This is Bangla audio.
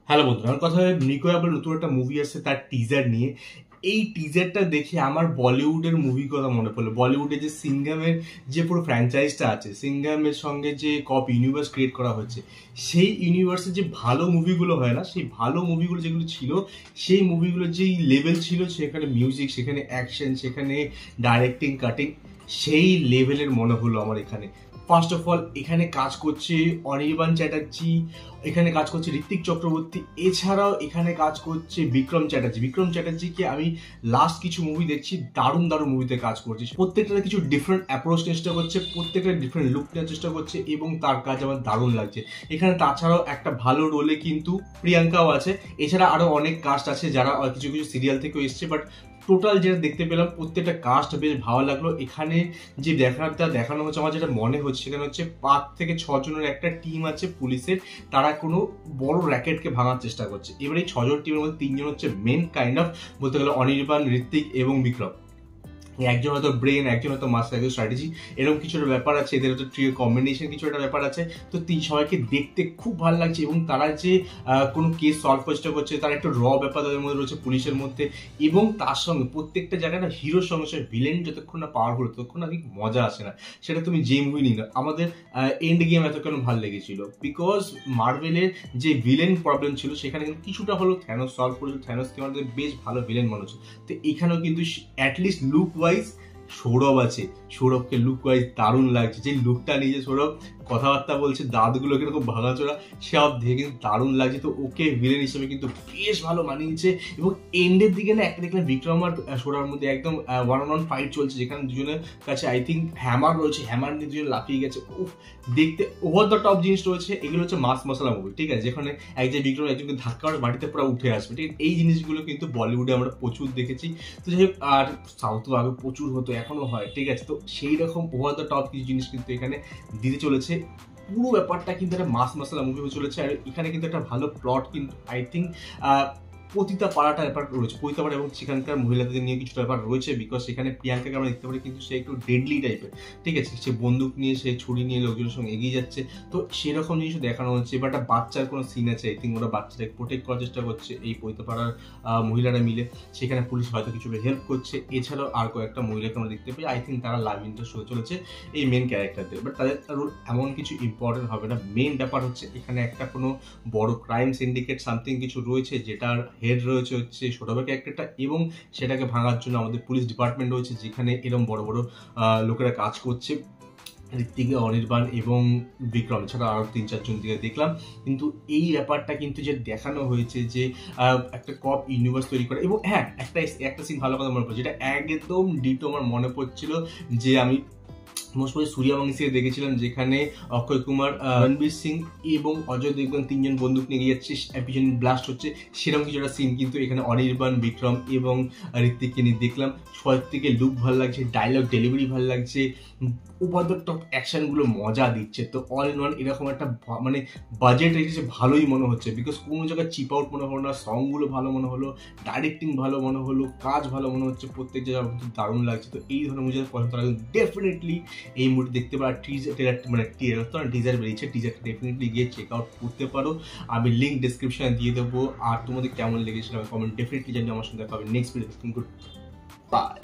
হ্যালো বন্ধুরা, আমার কথা নিকো আবার নতুন একটা মুভি আসছে তার টিজার নিয়ে। এই টিজারটা দেখে আমার বলিউডের মুভির কথা মনে পড়লো। বলিউডে যে সিঙ্গামের যে পুরো ফ্র্যাঞ্চাইজটা আছে, সিঙ্গামের সঙ্গে যে কপ ইউনিভার্স ক্রিয়েট করা হয়েছে, সেই ইউনিভার্সে যে ভালো মুভিগুলো হয় না, সেই ভালো মুভিগুলো যেগুলো ছিল, সেই মুভিগুলোর যেই লেভেল ছিল, সেখানে মিউজিক, সেখানে অ্যাকশন, সেখানে ডাইরেক্টিং, কাটিং, সেই লেভেলের মনে হলো আমার এখানে। ফার্স্ট অফ অল এখানে কাজ করছে অনির্বাণ চ্যাটার্জি, এখানে কাজ করছে ঋত্বিক চক্রবর্তী, এছাড়াও এখানে কাজ করছে বিক্রম চ্যাটার্জি। বিক্রম চ্যাটার্জিকে আমি লাস্ট কিছু মুভি দেখছি, দারুণ দারুণ মুভিতে কাজ করছে। প্রত্যেকটা কিছু ডিফারেন্ট অ্যাপ্রোচ চেষ্টা করছে, প্রত্যেকটা ডিফারেন্ট লুক নেওয়ার চেষ্টা করছে, এবং তার কাজ আমার দারুণ লাগছে এখানে। তাছাড়াও একটা ভালো রোলে কিন্তু প্রিয়াঙ্কাও আছে। এছাড়া আরো অনেক কাস্ট আছে যারা কিছু কিছু সিরিয়াল থেকেও এসছে, বাট টোটাল যেটা দেখতে পেলাম প্রত্যেকটা কাস্ট বেশ ভালো লাগলো। এখানে যে দেখানো হচ্ছে, আমার যেটা মনে হচ্ছে সেখানে হচ্ছে 5 থেকে 6 জনের একটা টিম আছে পুলিশের, তারা কোনো বড় র্যাকেটকে ভাঙার চেষ্টা করছে। এবার এই 6 জন টিমের মধ্যে 3 জন হচ্ছে মেন কাইন্ড অফ, বলতে গেলে অনির্বাণ, ঋত্বিক এবং বিক্রম। একজন হয়তো ব্রেন, একজন হয়তো মাস্টার, একজন স্ট্র্যাটেজি, এরকম কিছু একটা ব্যাপার আছে। এদের হয়তো ট্রিও কম্বিনেশন কিছু একটা ব্যাপার আছে। তো সবাইকে দেখতে খুব ভালো লাগছে, এবং তারা যে কোনো কেস সলভ চেষ্টা করছে, তার একটা ব্যাপার তাদের মধ্যে রয়েছে পুলিশের মধ্যে। এবং তার সঙ্গে প্রত্যেকটা জায়গায় না হিরোর সঙ্গে সঙ্গে ভিলেন যতক্ষণ না পাওয়ারফুল, ততক্ষণ না ঠিক মজা আসে না। সেটা তুমি যে মুভি নিই না, আমাদের এন্ড গেম এত কেন ভালো লেগেছিল, বিকজ মার্ভেলের যে ভিলেন প্রবলেম ছিল সেখানে কিন্তু কিছুটা হলেও থ্যানোস সলভ করেছিল। থ্যানোসকে আমাদের বেশ ভালো ভিলেন মনে হচ্ছে। তো এখানেও কিন্তু অ্যাটলিস্ট লুক ওয়াইজ সৌরভ আছে, সৌরভকে লুক ওয়াইজ দারুণ লাগছে। যে লুকটা নিয়ে সৌরভ কথাবার্তা বলছে, দাঁতগুলো কিরকম ভাঙাচোরা, সব দেখে কিন্তু দারুণ লাগছে। তো ওকে ভিলেন হিসেবে কিন্তু বেশ ভালো মানিয়েছে। এবং এন্ডের দিকে না একটা দেখলাম বিক্রম আর সৌরভের মধ্যে একদম 1-on-1 ফাইট চলছে, যেখানে দুজনের কাছে আই থিঙ্ক হ্যামার রয়েছে, হ্যামার নিয়ে দুজন লাফিয়ে গেছে। দেখতে ওভার দ্য টপ জিনিস রয়েছে। এগুলো হচ্ছে মাস মশলা মুভি, ঠিক আছে, যেখানে একজন বিক্রম একজনকে ধাক্কা করে মাটিতে পুরো উঠে আসবে, ঠিক আছে। এই জিনিসগুলো কিন্তু বলিউডে আমরা প্রচুর দেখেছি। তো যাই হোক, আর সাউথও আগে প্রচুর হতো, এখনো হয়, ঠিক আছে। তো সেই রকম ওভার দ্য টপ কিছু জিনিস কিন্তু এখানে দিতে চলেছে। পুরো ব্যাপারটা কিন্তু একটা মাস মশলা মুভি হয়ে চলেছে। আর এখানে কিন্তু একটা ভালো প্লট কিন্তু আই থিঙ্ক পতিতা পাড়াটা ব্যাপার রয়েছে, পতিতা পাড়া, এবং সেখানকার মহিলাদের নিয়ে কিছুটা ব্যাপার রয়েছে। বিকজ সেখানে প্রিয়াঙ্কাকে আমরা দেখতে পারি কিন্তু সে একটু ডেডলি টাইপের, ঠিক আছে। সে বন্দুক নিয়ে, সে ছুরি নিয়ে লোকজনের সঙ্গে এগিয়ে যাচ্ছে। তো সেরকম জিনিসও দেখানো হচ্ছে। এবার একটা বাচ্চার কোনো সিন আছে, আই থিঙ্ক ওরা বাচ্চাটাকে প্রোটেক্ট করার চেষ্টা করছে এই পতিতা পাড়ার মহিলারা মিলে। সেখানে পুলিশ হয়তো কিছু হেল্প করছে। এছাড়াও আর কয়েকটা মহিলাকে আমরা দেখতে পাই, আই থিঙ্ক তারা লাভ ইন্টারেস্ট হয়ে চলেছে এই মেন ক্যারেক্টারদের। বাট তাদের রোল এমন কিছু ইম্পর্টেন্ট হবে না। মেন ব্যাপার হচ্ছে এখানে একটা কোনো বড় ক্রাইম সিন্ডিকেট সামথিং কিছু রয়েছে, যেটার হেড রয়েছে হচ্ছে সৌরভের ক্যারেক্টারটা, এবং সেটাকে ভাঙার জন্য আমাদের পুলিশ ডিপার্টমেন্ট রয়েছে, যেখানে এরকম বড় বড় লোকেরা কাজ করছে। ঋত্বিক, অনির্বাণ এবং বিক্রম ছাড়া আরো 3-4 জন দিকে দেখলাম। কিন্তু এই ব্যাপারটা কিন্তু যে দেখানো হয়েছে যে একটা কপ ইউনিভার্স তৈরি করা। এবং হ্যাঁ, একটা সিন ভালো কথা মনে পড়ছে, যেটা একদম ডিটো আমার মনে পড়ছিল, যে আমি মোস্ট সূর্যা বংশীকে দেখেছিলাম, যেখানে অক্ষয় কুমার, রণবীর সিং এবং অজয় দেবগন 3 জন বন্দুক নিয়ে যাচ্ছে, পিছনে ব্লাস্ট হচ্ছে। সেরকম কিছু একটা সিন কিন্তু এখানে অনির্বাণ, বিক্রম এবং ঋত্বিককে নিয়ে দেখলাম। সব থেকে লুক ভালো লাগছে, ডায়লগ ডেলিভারি ভালো লাগছে, ওভার দ্য টপ অ্যাকশনগুলো মজা দিচ্ছে। তো অল ইন ওয়ান এরকম একটা মানে বাজেট রেখেছে, ভালোই মনে হচ্ছে। বিকজ কোনো জায়গায় চিপ আউট মনে হলো না, সংগুলো ভালো মনে হলো, ডাইরেক্টিং ভালো মনে হলো, কাজ ভালো মনে হচ্ছে, প্রত্যেক জায়গায় দারুণ লাগছে। তো এই ধরনের মুভি যারা পছন্দ তারা কিন্তু ডেফিনেটলি এই মুভি দেখতে পারো। টিজার বেরিয়েছে, টিজারটা ডেফিনেটলি গিয়ে চেক আউট করতে পারো। আমি লিঙ্ক ডিসক্রিপশনে দিয়ে দেবো। আর তোমাদের কেমন লেগেছিল আমি কমেন্ট ডেফিনেটলি জানিয়ে আমার সঙ্গে দেখা হবে নেক্সট ভিডিও। Good bye.